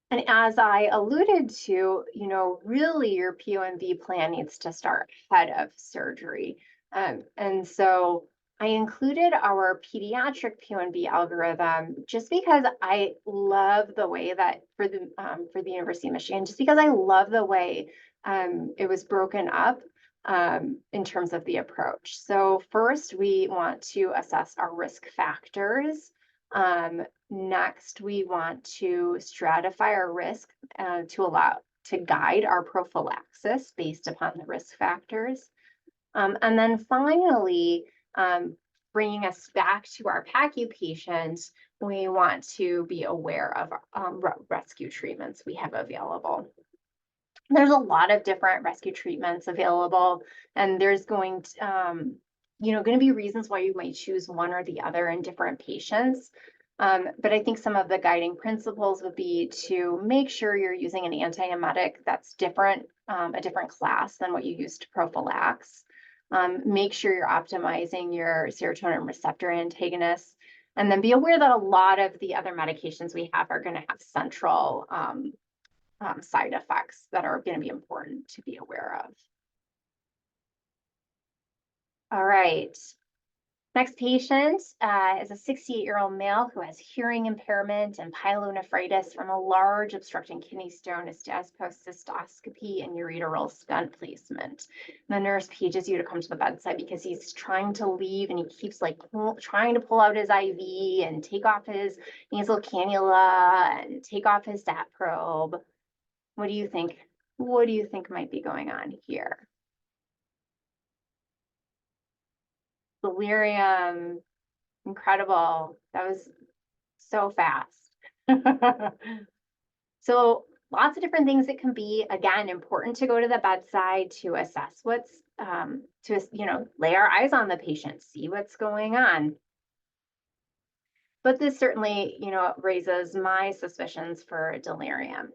And as I alluded to, really your PONV plan needs to start ahead of surgery. And so I included our pediatric PONV algorithm just because I love the way that for the University of Michigan, just because I love the way it was broken up in terms of the approach. So first, we want to assess our risk factors. Next, we want to stratify our risk to guide our prophylaxis based upon the risk factors. And then finally, bringing us back to our PACU patients, we want to be aware of rescue treatments we have available. There's a lot of different rescue treatments available, and there's going to be reasons why you might choose one or the other in different patients. But I think some of the guiding principles would be to make sure you're using an antiemetic that's different, a different class than what you use to prophylax. Make sure you're optimizing your serotonin receptor antagonists, and then be aware that a lot of the other medications we have are going to have central side effects that are going to be important to be aware of. All right. Next patient is a 68-year-old male who has hearing impairment and pyelonephritis from a large obstructing kidney stone, as post-cystoscopy and ureteral stent placement. And the nurse pages you to come to the bedside because he's trying to leave and he keeps trying to pull out his IV and take off his nasal cannula and take off his stat probe. What do you think? What do you think might be going on here? Delirium, incredible. That was so fast. So lots of different things it can be. Again, important to go to the bedside to assess what's, lay our eyes on the patient, see what's going on. But this certainly, raises my suspicions for delirium.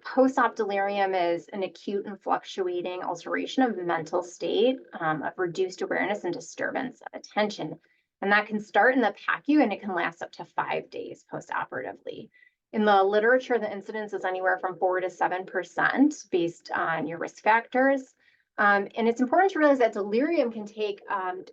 Post-op delirium is an acute and fluctuating alteration of the mental state of reduced awareness and disturbance of attention. And that can start in the PACU and it can last up to 5 days post-operatively. In the literature, the incidence is anywhere from 4 to 7% based on your risk factors. And it's important to realize that delirium can take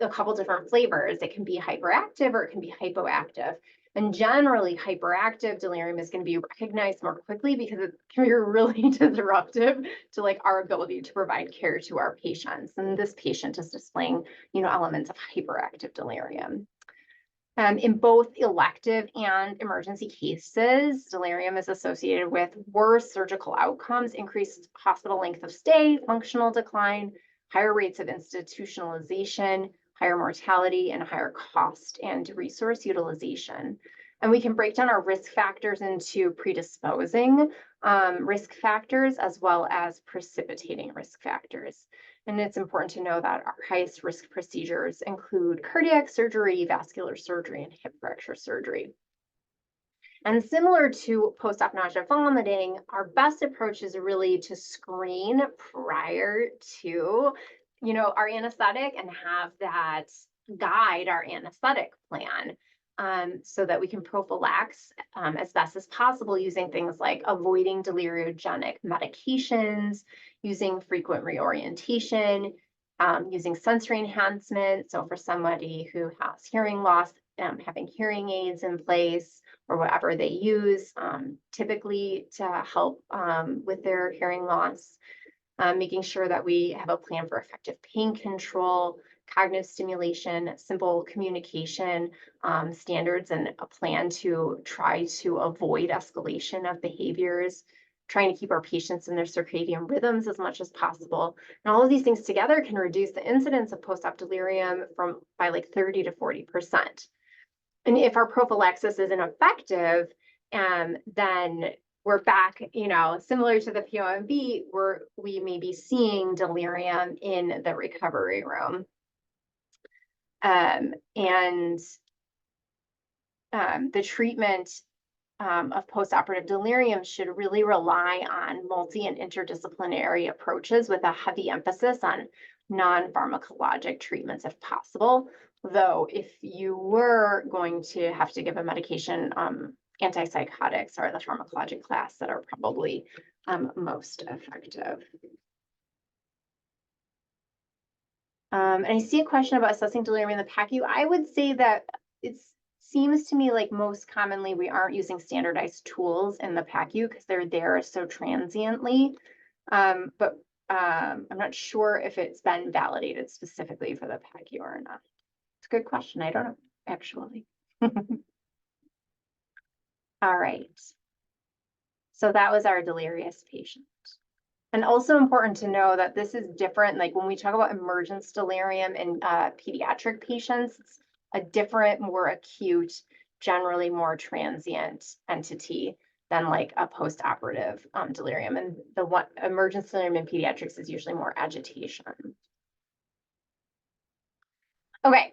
a couple different flavors. It can be hyperactive or it can be hypoactive. And generally, hyperactive delirium is going to be recognized more quickly because it can be really disruptive to our ability to provide care to our patients. And this patient is displaying, elements of hyperactive delirium. In both elective and emergency cases, delirium is associated with worse surgical outcomes, increased hospital length of stay, functional decline, higher rates of institutionalization, higher mortality, and higher cost and resource utilization. And we can break down our risk factors into predisposing risk factors as well as precipitating risk factors. And it's important to know that our highest risk procedures include cardiac surgery, vascular surgery, and hip fracture surgery. And similar to post-op nausea vomiting, our best approach is really to screen prior to, our anesthetic and have that guide our anesthetic plan. so that we can prophylax as best as possible using things like avoiding deliriogenic medications, using frequent reorientation, using sensory enhancement. So for somebody who has hearing loss, having hearing aids in place or whatever they use, typically to help with their hearing loss, making sure that we have a plan for effective pain control, cognitive stimulation, simple communication standards, and a plan to try to avoid escalation of behaviors, trying to keep our patients in their circadian rhythms as much as possible. And all of these things together can reduce the incidence of post-op delirium by like 30 to 40%. And if our prophylaxis isn't effective, then we're back, similar to the PONV, we may be seeing delirium in the recovery room. The treatment of postoperative delirium should really rely on multi and interdisciplinary approaches with a heavy emphasis on non-pharmacologic treatments if possible. Though if you were going to have to give a medication, antipsychotics are the pharmacologic class that are probably most effective. And I see a question about assessing delirium in the PACU. I would say that it seems to me like most commonly we aren't using standardized tools in the PACU because they're there so transiently. But I'm not sure if it's been validated specifically for the PACU or not. It's a good question. I don't know, actually. All right. So that was our delirious patient. And also important to know that this is different. Like when we talk about emergence delirium in pediatric patients, it's a different, more acute, generally more transient entity than like a post-operative delirium. And the emergence delirium in pediatrics is usually more agitation. Okay,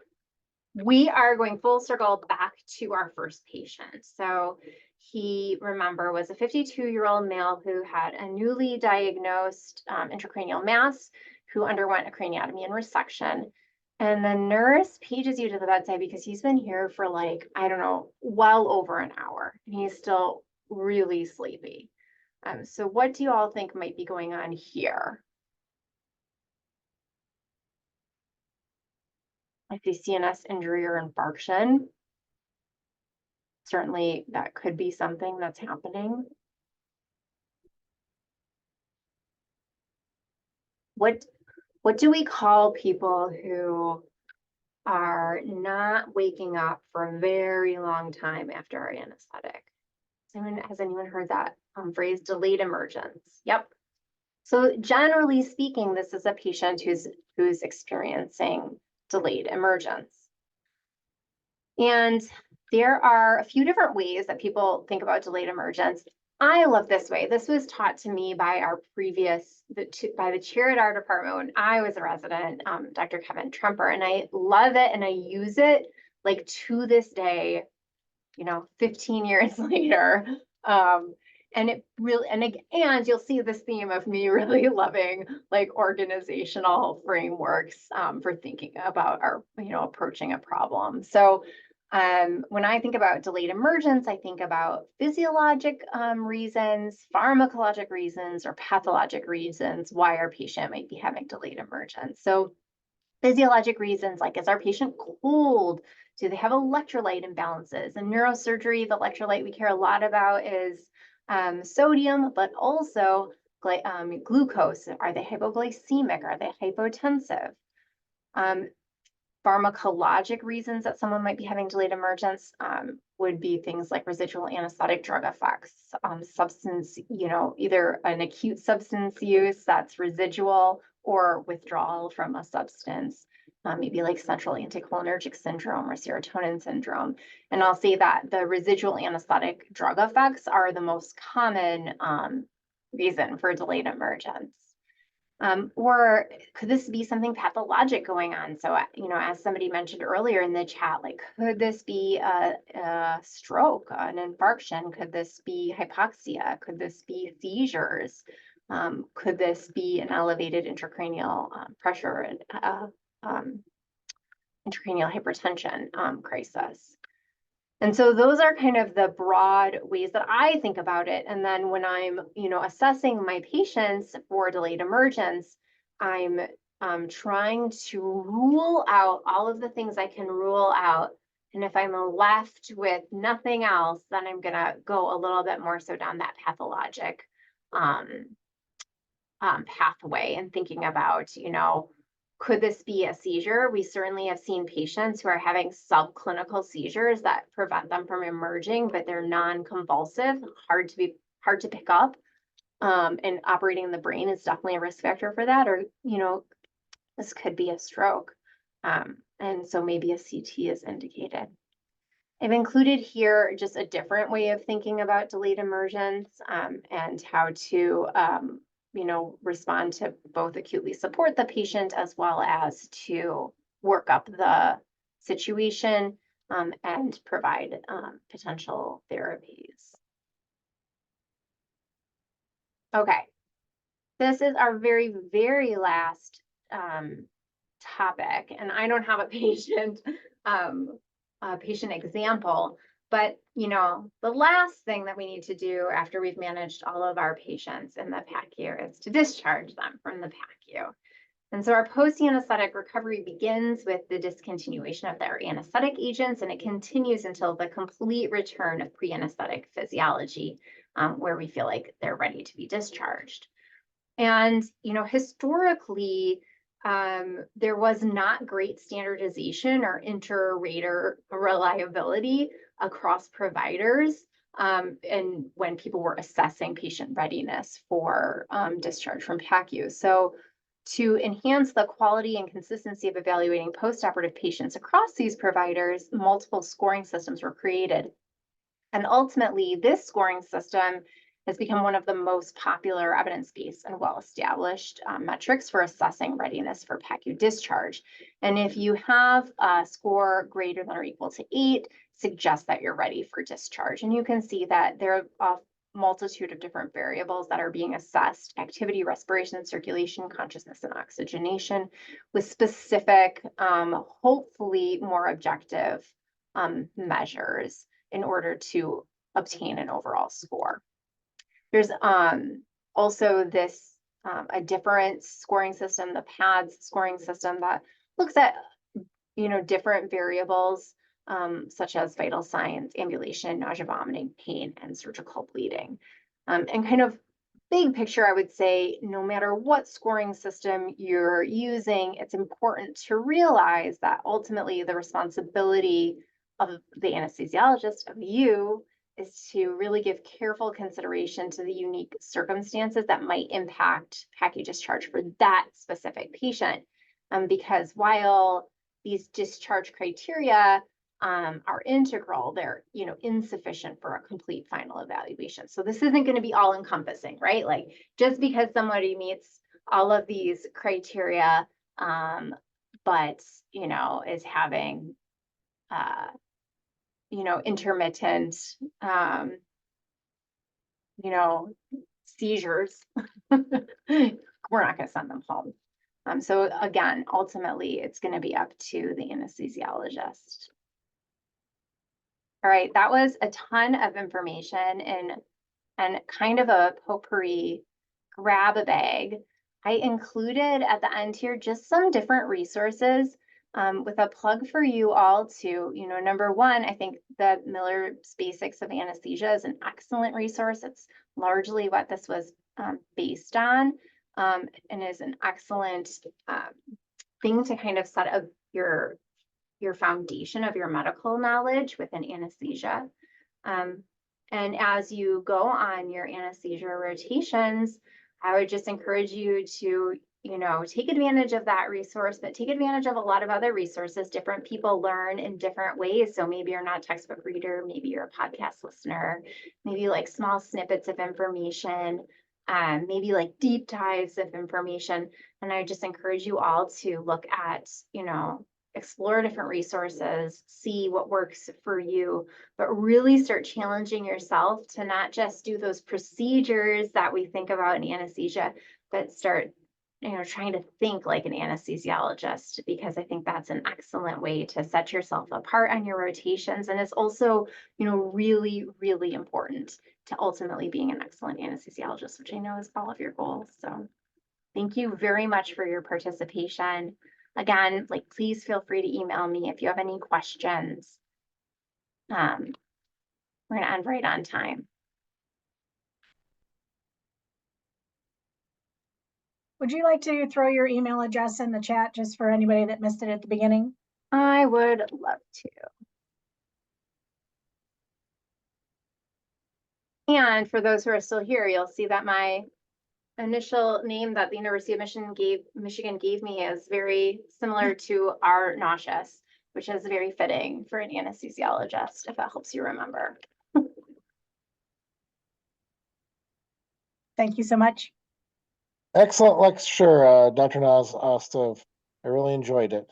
we are going full circle back to our first patient. So he, remember, was a 52-year-old male who had a newly diagnosed intracranial mass, who underwent a craniotomy and resection. And the nurse pages you to the bedside because he's been here for like, I don't know, well over an hour. And he's still really sleepy. So what do you all think might be going on here? Like the CNS injury or infarction. Certainly that could be something that's happening. What do we call people who are not waking up for a very long time after our anesthetic? Has anyone heard that phrase, delayed emergence? Yep. So generally speaking, this is a patient who's experiencing delayed emergence. And there are a few different ways that people think about delayed emergence. I love this way. This was taught to me by by the chair at our department when I was a resident, Dr. Kevin Tremper, and I love it and I use it like to this day, 15 years later. And it really, and you'll see this theme of me really loving like organizational frameworks for thinking about our, approaching a problem. So when I think about delayed emergence, I think about physiologic reasons, pharmacologic reasons, or pathologic reasons why our patient might be having delayed emergence. So physiologic reasons, like, is our patient cold? Do they have electrolyte imbalances? In neurosurgery, the electrolyte we care a lot about is sodium, but also glucose. Are they hypoglycemic? Are they hypotensive? Pharmacologic reasons that someone might be having delayed emergence would be things like residual anesthetic drug effects, substance, either an acute substance use that's residual or withdrawal from a substance, maybe like central anticholinergic syndrome or serotonin syndrome. And I'll say that the residual anesthetic drug effects are the most common reason for delayed emergence. Or could this be something pathologic going on? So, as somebody mentioned earlier in the chat, like, could this be a stroke, an infarction? Could this be hypoxia? Could this be seizures? Could this be an elevated intracranial pressure and intracranial hypertension crisis? And so those are kind of the broad ways that I think about it. And then when I'm, assessing my patients for delayed emergence, I'm trying to rule out all of the things I can rule out. And if I'm left with nothing else, then I'm going to go a little bit more so down that pathologic um, pathway and thinking about, could this be a seizure? We certainly have seen patients who are having subclinical seizures that prevent them from emerging, but they're non-convulsive, hard to pick up. And operating the brain is definitely a risk factor for that. Or, this could be a stroke. And so maybe a CT is indicated. I've included here just a different way of thinking about delayed emergence and how to respond to both acutely support the patient as well as to work up the situation and provide potential therapies. Okay, this is our very, very last topic, and I don't have a patient example, but the last thing that we need to do after we've managed all of our patients in the PACU is to discharge them from the PACU. And so our post-anesthetic recovery begins with the discontinuation of their anesthetic agents, and it continues until the complete return of pre-anesthetic physiology, where we feel like they're ready to be discharged. And historically, there was not great standardization or inter-rater reliability across providers and when people were assessing patient readiness for discharge from PACU. So to enhance the quality and consistency of evaluating post-operative patients across these providers, multiple scoring systems were created. And ultimately, this scoring system has become one of the most popular evidence-based and well-established metrics for assessing readiness for PACU discharge. And if you have a score greater than or equal to 8, suggests that you're ready for discharge. And you can see that there are a multitude of different variables that are being assessed: activity, respiration, circulation, consciousness, and oxygenation, with specific, hopefully more objective measures in order to obtain an overall score. There's also this a different scoring system, the PADS scoring system, that looks at different variables such as vital signs, ambulation, nausea, vomiting, pain, and surgical bleeding. And kind of big picture, I would say, no matter what scoring system you're using, it's important to realize that ultimately the responsibility of the anesthesiologist, of you, is to really give careful consideration to the unique circumstances that might impact PACU discharge for that specific patient. Because while these discharge criteria are integral, they're insufficient for a complete final evaluation. So this isn't going to be all encompassing, right? Like, just because somebody meets all of these criteria, but is having intermittent seizures, we're not going to send them home. So again, ultimately, it's going to be up to the anesthesiologist. All right, that was a ton of information and kind of a potpourri grab a bag. I included at the end here just some different resources with a plug for you all to, number one, I think the Miller's Basics of Anesthesia is an excellent resource. It's largely what this was based on and is an excellent thing to kind of set up your foundation of your medical knowledge within anesthesia. And as you go on your anesthesia rotations, I would just encourage you to, take advantage of that resource, but take advantage of a lot of other resources. Different people learn in different ways. So maybe you're not a textbook reader, maybe you're a podcast listener, maybe you like small snippets of information, maybe like deep dives of information. And I just encourage you all to look at, explore different resources, see what works for you, but really start challenging yourself to not just do those procedures that we think about in anesthesia, but start trying to think like an anesthesiologist, because I think that's an excellent way to set yourself apart on your rotations. And it's also, really, really important to ultimately being an excellent anesthesiologist, which I know is all of your goals. So thank you very much for your participation. Again, please feel free to email me if you have any questions. We're going to end right on time. Would you like to throw your email address in the chat just for anybody that missed it at the beginning? I would love to. And for those who are still here, you'll see that my initial name that the University of Michigan gave me is very similar to our nauseous, which is very fitting for an anesthesiologist, if that helps you remember. Thank you so much. Excellent lecture, Dr. Nause-Osthoff. I really enjoyed it.